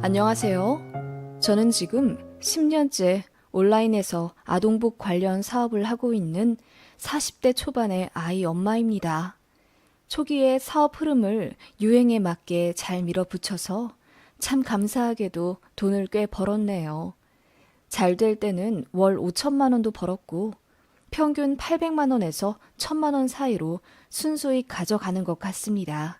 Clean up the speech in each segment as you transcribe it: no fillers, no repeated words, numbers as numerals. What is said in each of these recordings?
안녕하세요. 저는 지금 10년째 온라인에서 아동복 관련 사업을 하고 있는 40대 초반의 아이 엄마입니다. 초기에 사업 흐름을 유행에 맞게 잘 밀어붙여서 참 감사하게도 돈을 꽤 벌었네요. 잘 될 때는 월 5천만 원도 벌었고 평균 800만 원에서 1,000만 원 사이로 순수익 가져가는 것 같습니다.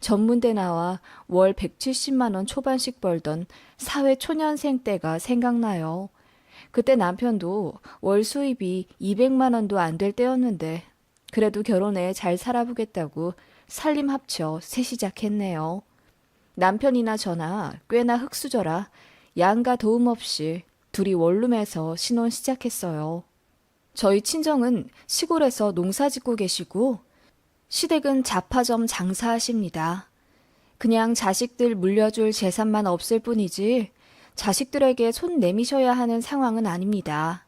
전문대 나와 월 170만 원 초반씩 벌던 사회 초년생 때가 생각나요. 그때 남편도 월 수입이 200만 원도 안 될 때였는데 그래도 결혼해 잘 살아보겠다고 살림 합쳐 새 시작했네요. 남편이나 저나 꽤나 흙수저라 양가 도움 없이 둘이 원룸에서 신혼 시작했어요. 저희 친정은 시골에서 농사 짓고 계시고 시댁은 잡화점 장사하십니다. 그냥 자식들 물려줄 재산만 없을 뿐이지 자식들에게 손 내미셔야 하는 상황은 아닙니다.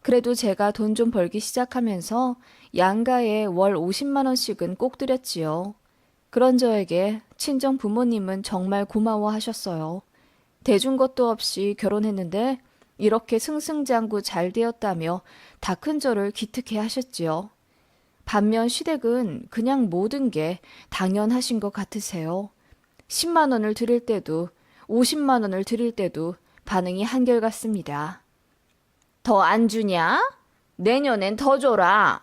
그래도 제가 돈 좀 벌기 시작하면서 양가에 월 50만 원씩은 꼭 드렸지요. 그런 저에게 친정 부모님은 정말 고마워하셨어요. 대준 것도 없이 결혼했는데 이렇게 승승장구 잘 되었다며 다 큰 저를 기특해 하셨지요. 반면 시댁은 그냥 모든 게 당연하신 것 같으세요. 10만 원을 드릴 때도 50만 원을 드릴 때도 반응이 한결같습니다. 더 안 주냐? 내년엔 더 줘라.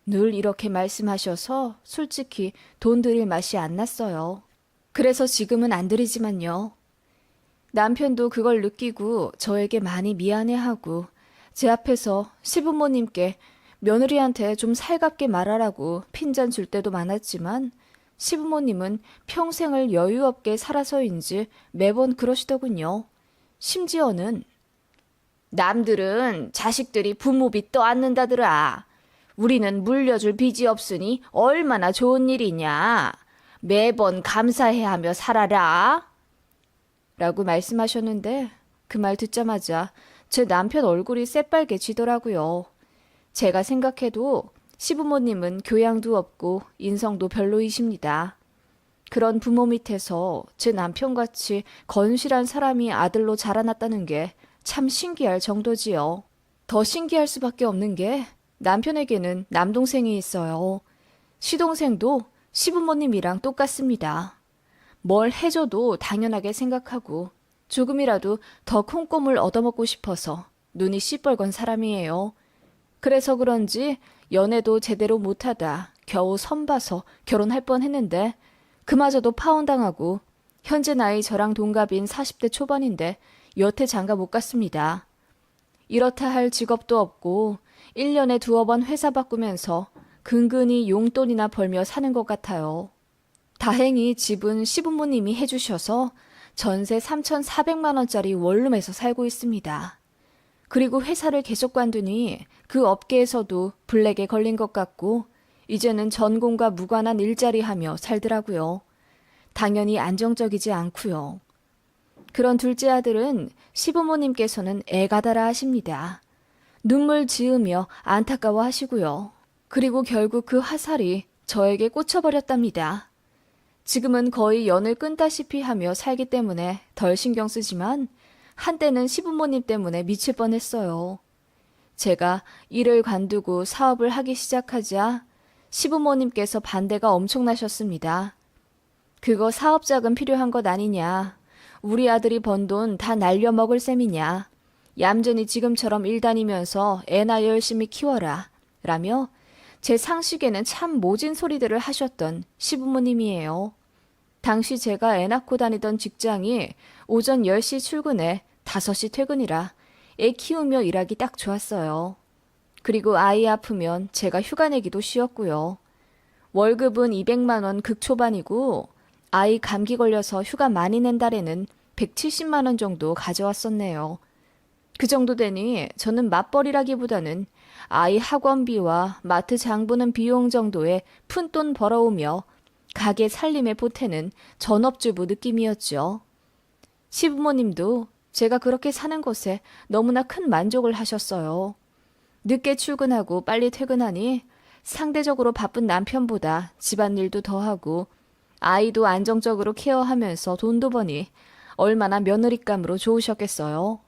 늘 이렇게 말씀하셔서 솔직히 돈 드릴 맛이 안 났어요. 그래서 지금은 안 드리지만요. 남편도 그걸 느끼고 저에게 많이 미안해하고 제 앞에서 시부모님께 며느리한테 좀 살갑게 말하라고 핀잔 줄 때도 많았지만 시부모님은 평생을 여유 없게 살아서인지 매번 그러시더군요. 심지어는 남들은 자식들이 부모빚 떠안는다더라. 우리는 물려줄 빚이 없으니 얼마나 좋은 일이냐. 매번 감사해 하며 살아라. 라고 말씀하셨는데 그 말 듣자마자 제 남편 얼굴이 새빨개지더라고요. 제가 생각해도 시부모님은 교양도 없고 인성도 별로이십니다. 그런 부모 밑에서 제 남편같이 건실한 사람이 아들로 자라났다는 게 참 신기할 정도지요. 더 신기할 수밖에 없는 게 남편에게는 남동생이 있어요. 시동생도 시부모님이랑 똑같습니다. 뭘 해줘도 당연하게 생각하고 조금이라도 더 콩고물 얻어먹고 싶어서 눈이 시뻘건 사람이에요. 그래서 그런지 연애도 제대로 못하다 겨우 선봐서 결혼할 뻔했는데 그마저도 파혼당하고 현재 나이 저랑 동갑인 40대 초반인데 여태 장가 못 갔습니다. 이렇다 할 직업도 없고 1년에 2번 회사 바꾸면서 근근히 용돈이나 벌며 사는 것 같아요. 다행히 집은 시부모님이 해주셔서 전세 3,400만 원짜리 원룸에서 살고 있습니다. 그리고 회사를 계속 관두니 그 업계에서도 블랙에 걸린 것 같고 이제는 전공과 무관한 일자리 하며 살더라고요. 당연히 안정적이지 않고요. 그런 둘째 아들은 시부모님께서는 애가다라 하십니다. 눈물 지으며 안타까워 하시고요. 그리고 결국 그 화살이 저에게 꽂혀버렸답니다. 지금은 거의 연을 끈다시피 하며 살기 때문에 덜 신경 쓰지만 한때는 시부모님 때문에 미칠 뻔했어요. 제가 일을 관두고 사업을 하기 시작하자 시부모님께서 반대가 엄청나셨습니다. 그거 사업 자금 필요한 것 아니냐. 우리 아들이 번 돈 다 날려먹을 셈이냐. 얌전히 지금처럼 일 다니면서 애나 열심히 키워라. 라며 제 상식에는 참 모진 소리들을 하셨던 시부모님이에요. 당시 제가 애 낳고 다니던 직장이 오전 10시 출근에 5시 퇴근이라 애 키우며 일하기 딱 좋았어요. 그리고 아이 아프면 제가 휴가 내기도 쉬웠고요. 월급은 200만 원 극초반이고 아이 감기 걸려서 휴가 많이 낸 달에는 170만 원 정도 가져왔었네요. 그 정도 되니 저는 맞벌이라기보다는 아이 학원비와 마트 장 보는 비용 정도의 푼돈 벌어오며 가게 살림에 보태는 전업주부 느낌이었죠. 시부모님도 제가 그렇게 사는 것에 너무나 큰 만족을 하셨어요. 늦게 출근하고 빨리 퇴근하니 상대적으로 바쁜 남편보다 집안일도 더 하고 아이도 안정적으로 케어하면서 돈도 버니 얼마나 며느리감으로 좋으셨겠어요.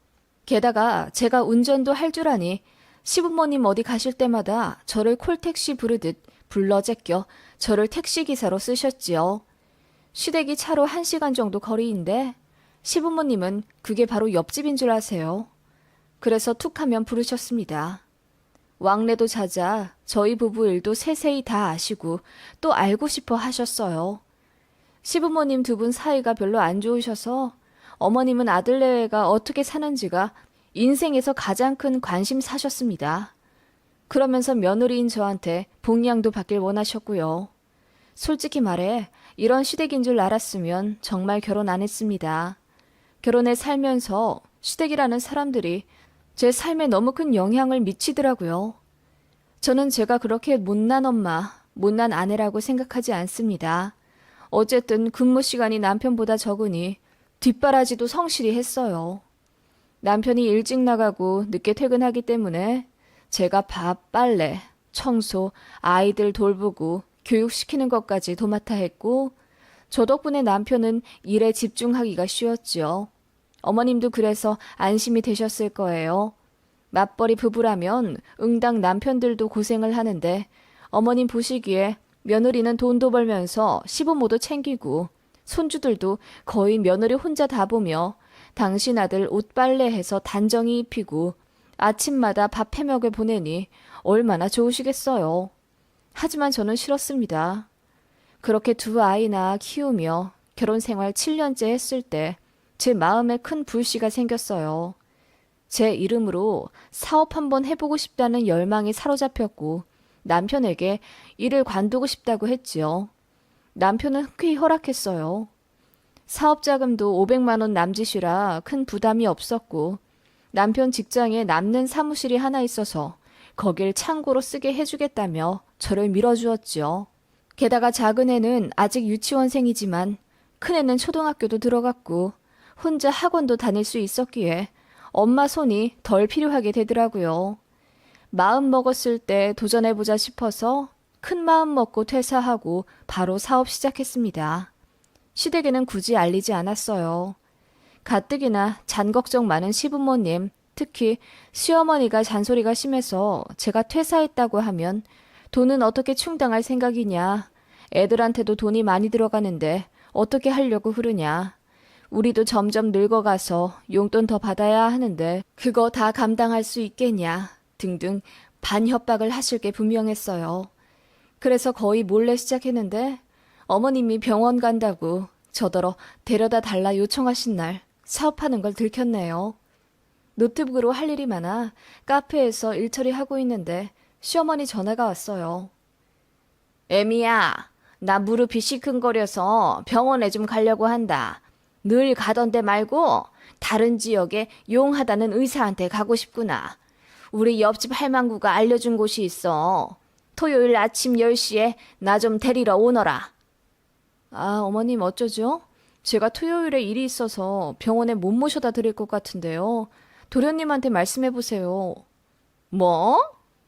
게다가 제가 운전도 할 줄 아니 시부모님 어디 가실 때마다 저를 콜택시 부르듯 불러 제껴 저를 택시기사로 쓰셨지요. 시댁이 차로 1시간 정도 거리인데 시부모님은 그게 바로 옆집인 줄 아세요. 그래서 툭 하면 부르셨습니다. 왕래도 잦아 저희 부부 일도 세세히 다 아시고 또 알고 싶어 하셨어요. 시부모님 두 분 사이가 별로 안 좋으셔서 어머님은 아들내외가 어떻게 사는지가 인생에서 가장 큰 관심사셨습니다. 그러면서 며느리인 저한테 복양도 받길 원하셨고요. 솔직히 말해 이런 시댁인 줄 알았으면 정말 결혼 안 했습니다. 결혼해 살면서 시댁이라는 사람들이 제 삶에 너무 큰 영향을 미치더라고요. 저는 제가 그렇게 못난 엄마, 못난 아내라고 생각하지 않습니다. 어쨌든 근무 시간이 남편보다 적으니 뒷바라지도 성실히 했어요. 남편이 일찍 나가고 늦게 퇴근하기 때문에 제가 밥, 빨래, 청소, 아이들 돌보고 교육시키는 것까지 도맡아 했고 저 덕분에 남편은 일에 집중하기가 쉬웠지요. 어머님도 그래서 안심이 되셨을 거예요. 맞벌이 부부라면 응당 남편들도 고생을 하는데 어머님 보시기에 며느리는 돈도 벌면서 시부모도 챙기고 손주들도 거의 며느리 혼자 다 보며 당신 아들 옷 빨래해서 단정히 입히고 아침마다 밥 해먹여 보내니 얼마나 좋으시겠어요. 하지만 저는 싫었습니다. 그렇게 두 아이나 키우며 결혼 생활 7년째 했을 때 제 마음에 큰 불씨가 생겼어요. 제 이름으로 사업 한번 해보고 싶다는 열망이 사로잡혔고 남편에게 일을 관두고 싶다고 했지요. 남편은 흔쾌히 허락했어요. 사업 자금도 500만 원 남짓이라 큰 부담이 없었고 남편 직장에 남는 사무실이 하나 있어서 거길 창고로 쓰게 해주겠다며 저를 밀어주었지요. 게다가 작은 애는 아직 유치원생이지만 큰 애는 초등학교도 들어갔고 혼자 학원도 다닐 수 있었기에 엄마 손이 덜 필요하게 되더라고요. 마음 먹었을 때 도전해보자 싶어서 큰 마음 먹고 퇴사하고 바로 사업 시작했습니다. 시댁에는 굳이 알리지 않았어요. 가뜩이나 잔 걱정 많은 시부모님, 특히 시어머니가 잔소리가 심해서 제가 퇴사했다고 하면 돈은 어떻게 충당할 생각이냐, 애들한테도 돈이 많이 들어가는데 어떻게 하려고 그러냐, 우리도 점점 늙어가서 용돈 더 받아야 하는데 그거 다 감당할 수 있겠냐 등등 반협박을 하실 게 분명했어요. 그래서 거의 몰래 시작했는데 어머님이 병원 간다고 저더러 데려다 달라 요청하신 날 사업하는 걸 들켰네요. 노트북으로 할 일이 많아 카페에서 일 처리하고 있는데 시어머니 전화가 왔어요. 애미야, 나 무릎이 시큰거려서 병원에 좀 가려고 한다. 늘 가던 데 말고 다른 지역에 용하다는 의사한테 가고 싶구나. 우리 옆집 할망구가 알려준 곳이 있어. 토요일 아침 10시에 나 좀 데리러 오너라. 아, 어머님 어쩌죠? 제가 토요일에 일이 있어서 병원에 못 모셔다 드릴 것 같은데요. 도련님한테 말씀해 보세요. 뭐?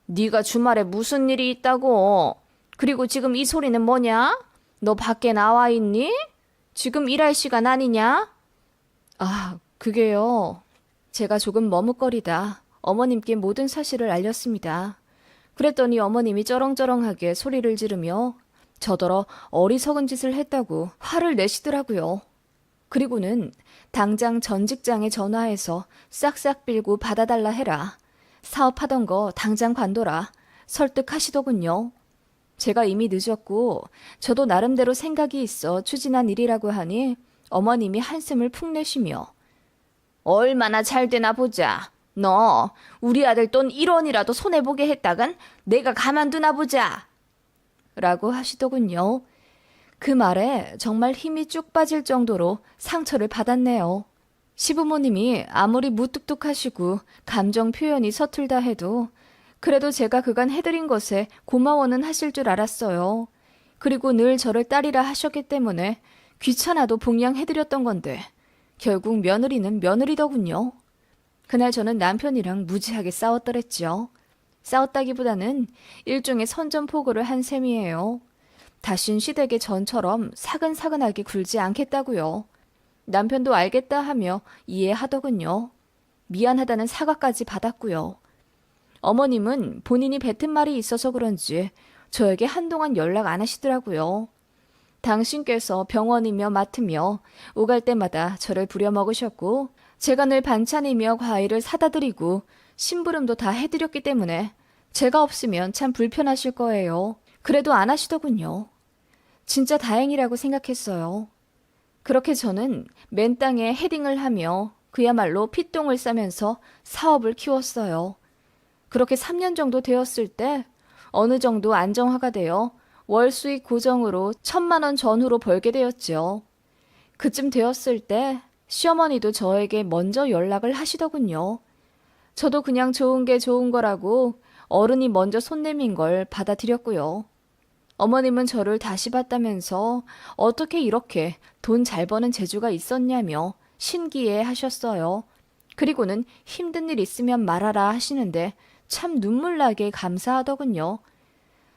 네가 주말에 무슨 일이 있다고? 그리고 지금 이 소리는 뭐냐? 너 밖에 나와 있니? 지금 일할 시간 아니냐? 아, 그게요. 제가 조금 머뭇거리다 어머님께 모든 사실을 알렸습니다. 그랬더니 어머님이 쩌렁쩌렁하게 소리를 지르며 저더러 어리석은 짓을 했다고 화를 내시더라고요. 그리고는 당장 전 직장에 전화해서 싹싹 빌고 받아달라 해라. 사업하던 거 당장 관둬라. 설득하시더군요. 제가 이미 늦었고 저도 나름대로 생각이 있어 추진한 일이라고 하니 어머님이 한숨을 푹 내쉬며 얼마나 잘 되나 보자. 너 우리 아들 돈 1원이라도 손해보게 했다간 내가 가만두나 보자. 라고 하시더군요. 그 말에 정말 힘이 쭉 빠질 정도로 상처를 받았네요. 시부모님이 아무리 무뚝뚝하시고 감정 표현이 서툴다 해도 그래도 제가 그간 해드린 것에 고마워는 하실 줄 알았어요. 그리고 늘 저를 딸이라 하셨기 때문에 귀찮아도 봉양해드렸던 건데 결국 며느리는 며느리더군요. 그날 저는 남편이랑 무지하게 싸웠더랬죠. 싸웠다기보다는 일종의 선전포고를 한 셈이에요. 다신 시댁의 전처럼 사근사근하게 굴지 않겠다고요. 남편도 알겠다 하며 이해하더군요. 미안하다는 사과까지 받았고요. 어머님은 본인이 뱉은 말이 있어서 그런지 저에게 한동안 연락 안 하시더라고요. 당신께서 병원이며 맡으며 오갈 때마다 저를 부려먹으셨고 제가 늘 반찬이며 과일을 사다 드리고 심부름도 다 해드렸기 때문에 제가 없으면 참 불편하실 거예요. 그래도 안 하시더군요. 진짜 다행이라고 생각했어요. 그렇게 저는 맨 땅에 헤딩을 하며 그야말로 피똥을 싸면서 사업을 키웠어요. 그렇게 3년 정도 되었을 때 어느 정도 안정화가 되어 월 수익 고정으로 1,000만 원 전후로 벌게 되었죠. 그쯤 되었을 때 시어머니도 저에게 먼저 연락을 하시더군요. 저도 그냥 좋은 게 좋은 거라고 어른이 먼저 손 내민 걸 받아들였고요. 어머님은 저를 다시 봤다면서 어떻게 이렇게 돈 잘 버는 재주가 있었냐며 신기해 하셨어요. 그리고는 힘든 일 있으면 말하라 하시는데 참 눈물나게 감사하더군요.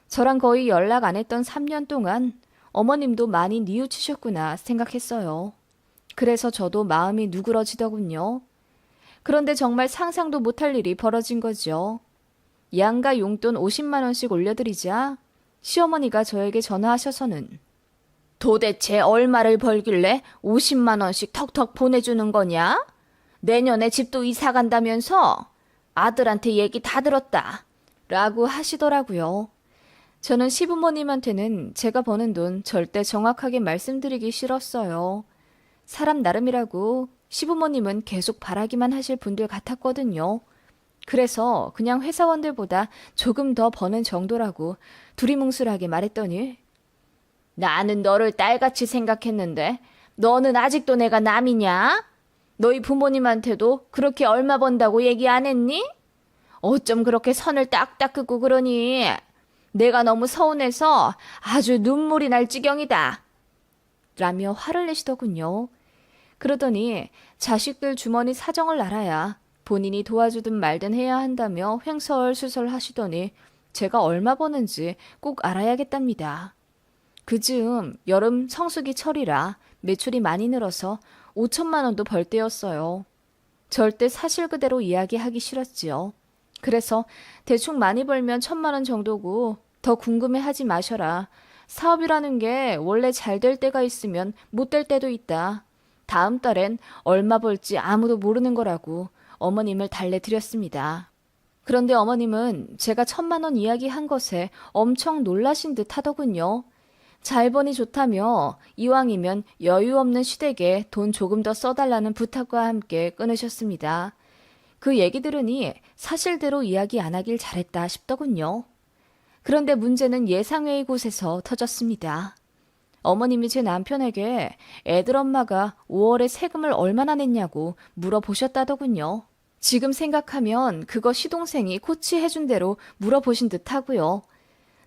저랑 거의 연락 안 했던 3년 동안 어머님도 많이 뉘우치셨구나 생각했어요. 그래서 저도 마음이 누그러지더군요. 그런데 정말 상상도 못할 일이 벌어진 거죠. 양가 용돈 50만 원씩 올려드리자 시어머니가 저에게 전화하셔서는 도대체 얼마를 벌길래 50만 원씩 턱턱 보내주는 거냐? 내년에 집도 이사 간다면서? 아들한테 얘기 다 들었다. 라고 하시더라고요. 저는 시부모님한테는 제가 버는 돈 절대 정확하게 말씀드리기 싫었어요. 사람 나름이라고 시부모님은 계속 바라기만 하실 분들 같았거든요. 그래서 그냥 회사원들보다 조금 더 버는 정도라고 두리뭉술하게 말했더니 나는 너를 딸같이 생각했는데 너는 아직도 내가 남이냐? 너희 부모님한테도 그렇게 얼마 번다고 얘기 안 했니? 어쩜 그렇게 선을 딱딱 긋고 그러니? 내가 너무 서운해서 아주 눈물이 날 지경이다. 라며 화를 내시더군요. 그러더니 자식들 주머니 사정을 알아야 본인이 도와주든 말든 해야 한다며 횡설수설 하시더니 제가 얼마 버는지 꼭 알아야겠답니다. 그즈음 여름 성수기 철이라 매출이 많이 늘어서 5천만 원도 벌 때였어요. 절대 사실 그대로 이야기하기 싫었지요. 그래서 대충 많이 벌면 1,000만 원 정도고 더 궁금해하지 마셔라. 사업이라는 게 원래 잘 될 때가 있으면 못 될 때도 있다. 다음 달엔 얼마 벌지 아무도 모르는 거라고 어머님을 달래드렸습니다. 그런데 어머님은 제가 1,000만 원 이야기한 것에 엄청 놀라신 듯 하더군요. 잘 버니 좋다며 이왕이면 여유 없는 시댁에 돈 조금 더 써달라는 부탁과 함께 끊으셨습니다. 그 얘기 들으니 사실대로 이야기 안 하길 잘했다 싶더군요. 그런데 문제는 예상외의 곳에서 터졌습니다. 어머님이 제 남편에게 애들 엄마가 5월에 세금을 얼마나 냈냐고 물어보셨다더군요. 지금 생각하면 그거 시동생이 코치해준 대로 물어보신 듯 하고요.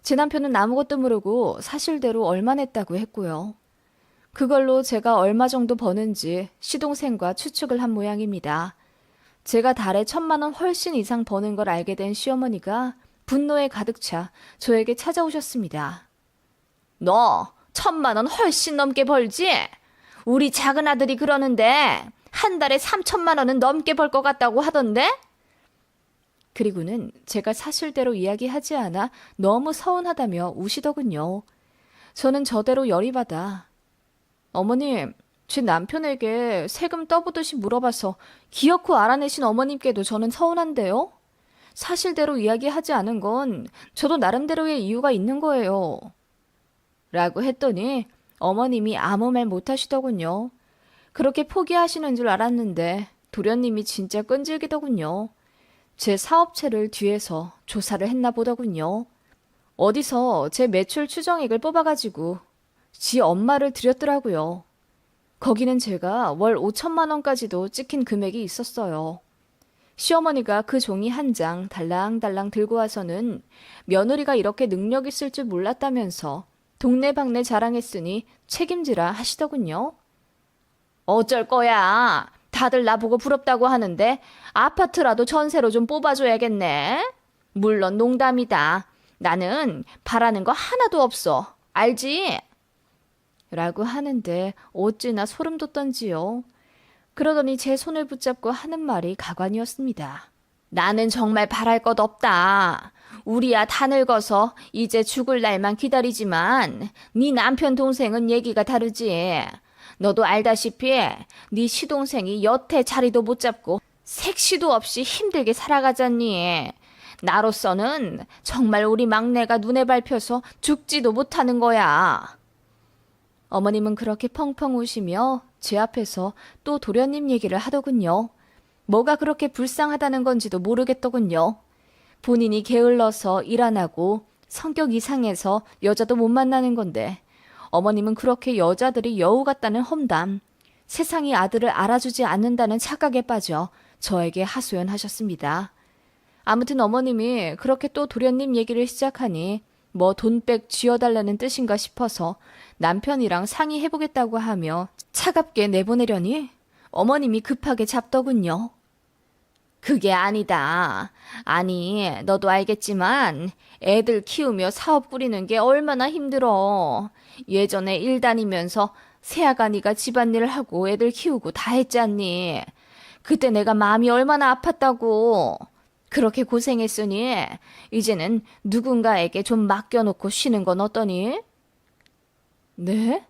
제 남편은 아무것도 모르고 사실대로 얼마 냈다고 했고요. 그걸로 제가 얼마 정도 버는지 시동생과 추측을 한 모양입니다. 제가 달에 1,000만 원 훨씬 이상 버는 걸 알게 된 시어머니가 분노에 가득 차 저에게 찾아오셨습니다. 너 1,000만 원 훨씬 넘게 벌지? 우리 작은 아들이 그러는데 한 달에 3천만 원은 넘게 벌 것 같다고 하던데? 그리고는 제가 사실대로 이야기하지 않아 너무 서운하다며 우시더군요. 저는 저대로 열이 받아 어머님, 제 남편에게 세금 떠보듯이 물어봐서 기어코 알아내신 어머님께도 저는 서운한데요. 사실대로 이야기하지 않은 건 저도 나름대로의 이유가 있는 거예요. 라고 했더니 어머님이 아무 말 못하시더군요. 그렇게 포기하시는 줄 알았는데 도련님이 진짜 끈질기더군요. 제 사업체를 뒤에서 조사를 했나 보더군요. 어디서 제 매출 추정액을 뽑아가지고 지 엄마를 드렸더라고요. 거기는 제가 월 5천만 원까지도 찍힌 금액이 있었어요. 시어머니가 그 종이 한 장 달랑달랑 들고 와서는 며느리가 이렇게 능력 있을 줄 몰랐다면서 동네방네 자랑했으니 책임지라 하시더군요. 어쩔 거야. 다들 나보고 부럽다고 하는데 아파트라도 전세로 좀 뽑아줘야겠네. 물론 농담이다. 나는 바라는 거 하나도 없어. 알지? 라고 하는데 어찌나 소름 돋던지요. 그러더니 제 손을 붙잡고 하는 말이 가관이었습니다. 나는 정말 바랄 것 없다. 우리야 다 늙어서 이제 죽을 날만 기다리지만 네 남편 동생은 얘기가 다르지. 너도 알다시피 네 시동생이 여태 자리도 못 잡고 색시도 없이 힘들게 살아가잖니. 나로서는 정말 우리 막내가 눈에 밟혀서 죽지도 못하는 거야. 어머님은 그렇게 펑펑 우시며 제 앞에서 또 도련님 얘기를 하더군요. 뭐가 그렇게 불쌍하다는 건지도 모르겠더군요. 본인이 게을러서 일 안 하고 성격 이상해서 여자도 못 만나는 건데 어머님은 그렇게 여자들이 여우 같다는 험담, 세상이 아들을 알아주지 않는다는 착각에 빠져 저에게 하소연하셨습니다. 아무튼 어머님이 그렇게 또 도련님 얘기를 시작하니 뭐 돈백 쥐어달라는 뜻인가 싶어서 남편이랑 상의해보겠다고 하며 차갑게 내보내려니 어머님이 급하게 잡더군요. 그게 아니다. 아니, 너도 알겠지만 애들 키우며 사업 꾸리는 게 얼마나 힘들어. 예전에 일 다니면서 새아가니가 집안일을 하고 애들 키우고 다 했잖니. 그때 내가 마음이 얼마나 아팠다고. 그렇게 고생했으니 이제는 누군가에게 좀 맡겨놓고 쉬는 건 어떠니? 네?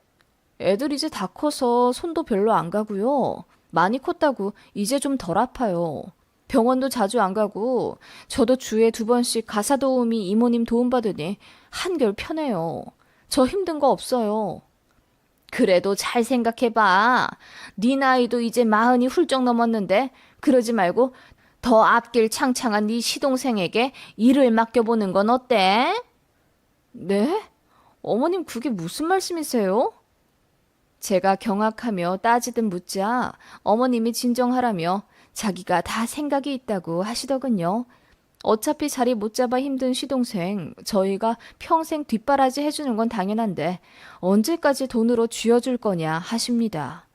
애들 이제 다 커서 손도 별로 안 가고요. 많이 컸다고 이제 좀 덜 아파요. 병원도 자주 안 가고 저도 주에 2번씩 가사 도우미 이모님 도움받으니 한결 편해요. 저 힘든 거 없어요. 그래도 잘 생각해봐. 네 나이도 이제 40이 훌쩍 넘었는데 그러지 말고 더 앞길 창창한 네 시동생에게 일을 맡겨보는 건 어때? 네? 어머님 그게 무슨 말씀이세요? 제가 경악하며 따지듯 묻자 어머님이 진정하라며 자기가 다 생각이 있다고 하시더군요. 어차피 자리 못 잡아 힘든 시동생 저희가 평생 뒷바라지 해주는 건 당연한데 언제까지 돈으로 쥐어줄 거냐 하십니다.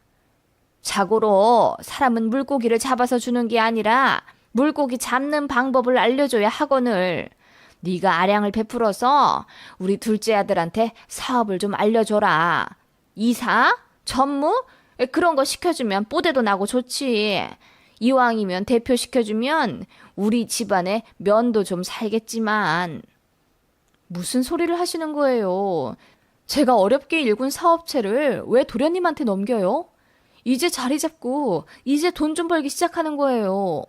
자고로 사람은 물고기를 잡아서 주는 게 아니라 물고기 잡는 방법을 알려줘야 하거늘. 네가 아량을 베풀어서 우리 둘째 아들한테 사업을 좀 알려줘라. 이사? 전무? 그런 거 시켜주면 뽀대도 나고 좋지. 이왕이면 대표 시켜주면 우리 집안에 면도 좀 살겠지만. 무슨 소리를 하시는 거예요? 제가 어렵게 일군 사업체를 왜 도련님한테 넘겨요? 이제 자리 잡고 이제 돈 좀 벌기 시작하는 거예요.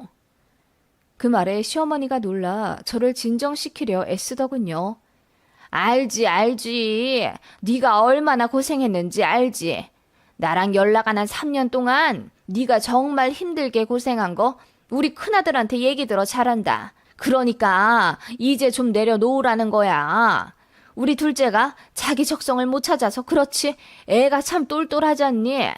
그 말에 시어머니가 놀라 저를 진정시키려 애쓰더군요. 알지. 네가 얼마나 고생했는지 알지. 나랑 연락 안 한 3년 동안 네가 정말 힘들게 고생한 거 우리 큰아들한테 얘기 들어 잘한다. 그러니까 이제 좀 내려놓으라는 거야. 우리 둘째가 자기 적성을 못 찾아서 그렇지 애가 참 똘똘하잖니.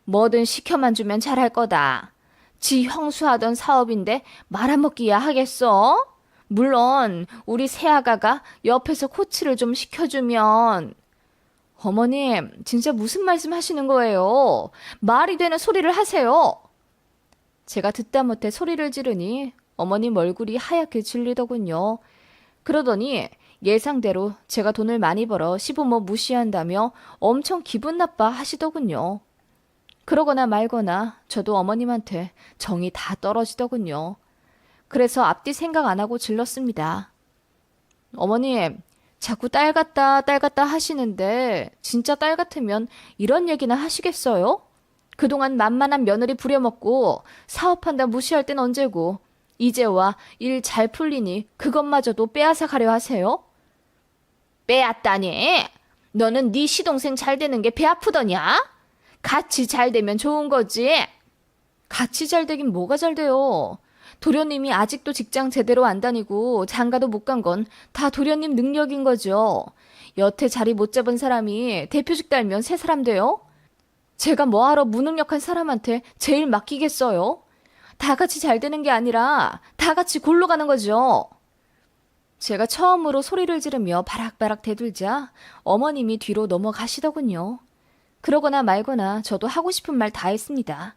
뭐든 시켜만 주면 잘할 거다. 지 형수하던 사업인데 말아먹기야 하겠어? 물론 우리 새아가가 옆에서 코치를 좀 시켜주면. 어머님, 진짜 무슨 말씀 하시는 거예요? 말이 되는 소리를 하세요. 제가 듣다 못해 소리를 지르니 어머님 얼굴이 하얗게 질리더군요. 그러더니 예상대로 제가 돈을 많이 벌어 시부모 무시한다며 엄청 기분 나빠 하시더군요. 그러거나 말거나 저도 어머님한테 정이 다 떨어지더군요. 그래서 앞뒤 생각 안 하고 질렀습니다. 어머님, 자꾸 딸 같다 하시는데 진짜 딸 같으면 이런 얘기나 하시겠어요? 그동안 만만한 며느리 부려먹고 사업한다 무시할 땐 언제고 이제 와 일 잘 풀리니 그것마저도 빼앗아 가려 하세요? 빼앗다니? 너는 네 시동생 잘 되는 게 배 아프더냐? 같이 잘 되면 좋은 거지. 같이 잘 되긴 뭐가 잘 돼요. 도련님이 아직도 직장 제대로 안 다니고 장가도 못 간 건 다 도련님 능력인 거죠. 여태 자리 못 잡은 사람이 대표직 달면 새 사람 돼요? 제가 뭐하러 무능력한 사람한테 제일 맡기겠어요? 다 같이 잘 되는 게 아니라 다 같이 골로 가는 거죠. 제가 처음으로 소리를 지르며 바락바락 대들자 어머님이 뒤로 넘어가시더군요. 그러거나 말거나 저도 하고 싶은 말 다 했습니다.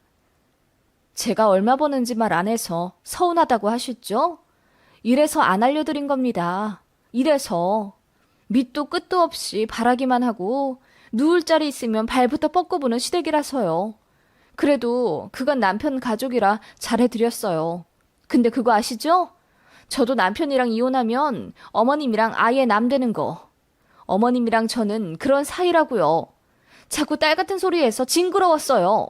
제가 얼마 버는지 말 안 해서 서운하다고 하셨죠? 이래서 안 알려드린 겁니다. 이래서 밑도 끝도 없이 바라기만 하고 누울 자리 있으면 발부터 뻗고 보는 시댁이라서요. 그래도 그건 남편 가족이라 잘해드렸어요. 근데 그거 아시죠? 저도 남편이랑 이혼하면 어머님이랑 아예 남되는 거. 어머님이랑 저는 그런 사이라고요. 자꾸 딸 같은 소리해서 징그러웠어요.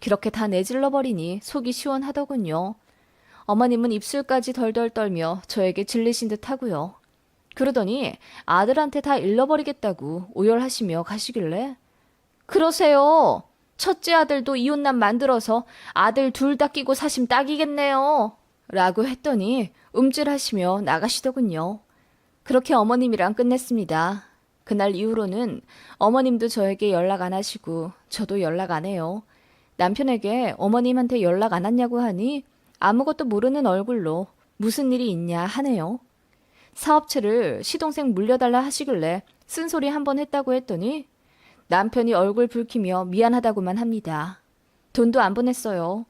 그렇게 다 내질러버리니 속이 시원하더군요. 어머님은 입술까지 덜덜 떨며 저에게 질리신 듯 하고요. 그러더니 아들한테 다 잃어버리겠다고 오열하시며 가시길래 그러세요. 첫째 아들도 이혼남 만들어서 아들 둘 다 끼고 사심 딱이겠네요. 라고 했더니 움찔하시며 나가시더군요. 그렇게 어머님이랑 끝냈습니다. 그날 이후로는 어머님도 저에게 연락 안 하시고 저도 연락 안 해요. 남편에게 어머님한테 연락 안 왔냐고 하니 아무것도 모르는 얼굴로 무슨 일이 있냐 하네요. 사업체를 시동생 물려달라 하시길래 쓴소리 한번 했다고 했더니 남편이 얼굴 붉히며 미안하다고만 합니다. 돈도 안 보냈어요.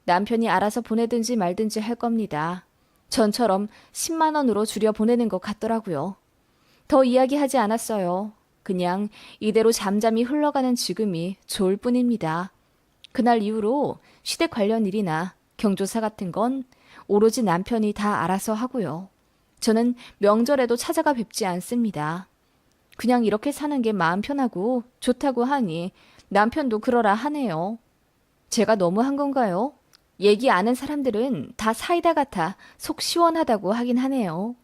남편이 알아서 보내든지 말든지 할 겁니다. 전처럼 10만 원으로 줄여 보내는 것 같더라고요. 더 이야기하지 않았어요. 그냥 이대로 잠잠히 흘러가는 지금이 좋을 뿐입니다. 그날 이후로 시댁 관련 일이나 경조사 같은 건 오로지 남편이 다 알아서 하고요. 저는 명절에도 찾아가 뵙지 않습니다. 그냥 이렇게 사는 게 마음 편하고 좋다고 하니 남편도 그러라 하네요. 제가 너무한 건가요? 얘기 아는 사람들은 다 사이다 같아 속 시원하다고 하긴 하네요.